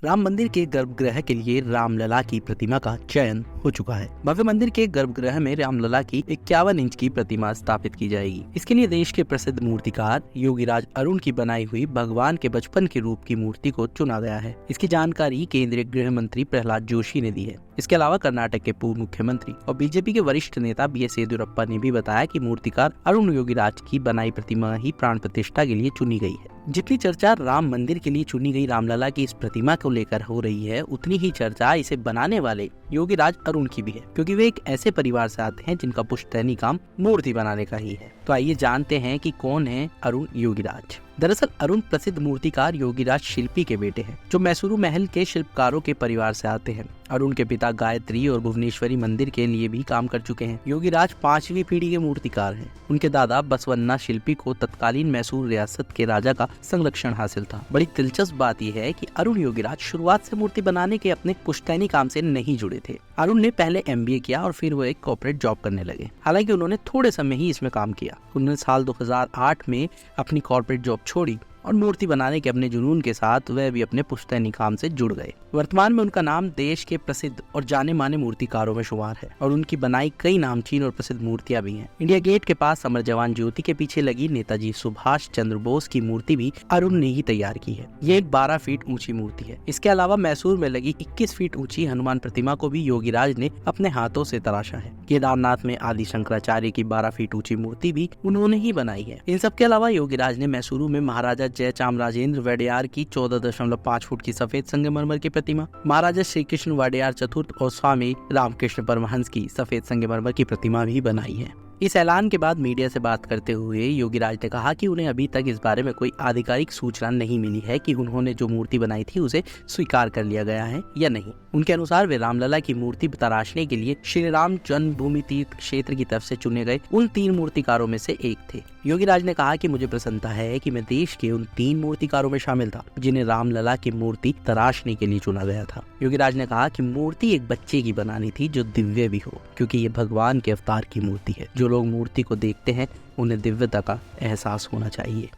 राम मंदिर के गर्भगृह के लिए रामलला की प्रतिमा का चयन हो चुका है। भव्य मंदिर के गर्भगृह में रामलला की 51 इंच की प्रतिमा स्थापित की जाएगी। इसके लिए देश के प्रसिद्ध मूर्तिकार योगीराज अरुण की बनाई हुई भगवान के बचपन के रूप की मूर्ति को चुना गया है। इसकी जानकारी केंद्रीय गृह मंत्री प्रहलाद जोशी ने दी है। इसके अलावा कर्नाटक के पूर्व मुख्यमंत्री और बीजेपी के वरिष्ठ नेता BS येदियुरप्पा ने भी बताया कि मूर्तिकार अरुण योगीराज की बनाई प्रतिमा ही प्राण प्रतिष्ठा के लिए चुनी गई है। जितनी चर्चा राम मंदिर के लिए चुनी गई रामलला की इस प्रतिमा को लेकर हो रही है, उतनी ही चर्चा इसे बनाने वाले योगीराज अरुण की भी है, क्योंकि वे एक ऐसे परिवार से आते हैं जिनका पुश्तैनी काम मूर्ति बनाने का ही है। तो आइए जानते हैं कि कौन है अरुण योगीराज। दरअसल अरुण प्रसिद्ध मूर्तिकार योगीराज शिल्पी के बेटे हैं, जो मैसूरू महल के शिल्पकारों के परिवार से आते हैं। अरुण के पिता गायत्री और भुवनेश्वरी मंदिर के लिए भी काम कर चुके हैं। योगीराज 5वीं पीढ़ी के मूर्तिकार हैं। उनके दादा बसवन्ना शिल्पी को तत्कालीन मैसूर रियासत के राजा का संरक्षण हासिल था। बड़ी दिलचस्प बात यह है कि अरुण योगीराज शुरुआत से मूर्ति बनाने के अपने पुश्तैनी काम से नहीं जुड़े थे। अरुण ने पहले MBA किया और फिर वो एक कॉर्पोरेट जॉब करने लगे। हालांकि उन्होंने थोड़े समय ही इसमें काम किया। उन्होंने साल 2008 में अपनी कॉर्पोरेट जॉब छोड़ी और मूर्ति बनाने के अपने जुनून के साथ वह भी अपने पुश्तैनी काम से जुड़ गए। वर्तमान में उनका नाम देश के प्रसिद्ध और जाने माने मूर्तिकारों में शुमार है और उनकी बनाई कई नामचीन और प्रसिद्ध मूर्तियां भी हैं। इंडिया गेट के पास अमर जवान ज्योति के पीछे लगी नेताजी सुभाष चंद्र बोस की मूर्ति भी अरुण ने ही तैयार की है। ये एक 12 फीट ऊंची मूर्ति है। इसके अलावा मैसूर में लगी 21 फीट ऊंची हनुमान प्रतिमा को भी योगीराज ने अपने हाथों से तराशा है। केदारनाथ में आदि शंकराचार्य की 12 फीट ऊंची मूर्ति भी उन्होंने ही बनाई है। इन सब के अलावा योगीराज ने मैसूरू में महाराजा जयचामराजेंद्र वडेयार की 14.5 फुट की सफेद संगमरमर की प्रतिमा, महाराजा श्री कृष्ण वडेयार चतुर्थ और स्वामी रामकृष्ण परमहंस की सफेद संगमरमर की प्रतिमा भी बनाई है। इस ऐलान के बाद मीडिया से बात करते हुए योगीराज ने कहा कि उन्हें अभी तक इस बारे में कोई आधिकारिक सूचना नहीं मिली है कि उन्होंने जो मूर्ति बनाई थी उसे स्वीकार कर लिया गया है या नहीं। उनके अनुसार वे रामलला की मूर्ति तराशने के लिए श्री राम जन्मभूमि तीर्थ क्षेत्र की तरफ से चुने गए उन 3 मूर्तिकारों में से एक थे। योगीराज ने कहा कि मुझे प्रसन्नता है कि मैं देश के उन 3 मूर्तिकारों में शामिल था जिन्हें रामलला की मूर्ति तराशने के लिए चुना गया था। योगीराज ने कहा कि मूर्ति एक बच्चे की बनानी थी जो दिव्य भी हो, क्योंकि ये भगवान के अवतार की मूर्ति है। जो लोग मूर्ति को देखते हैं उन्हें दिव्यता का एहसास होना चाहिए।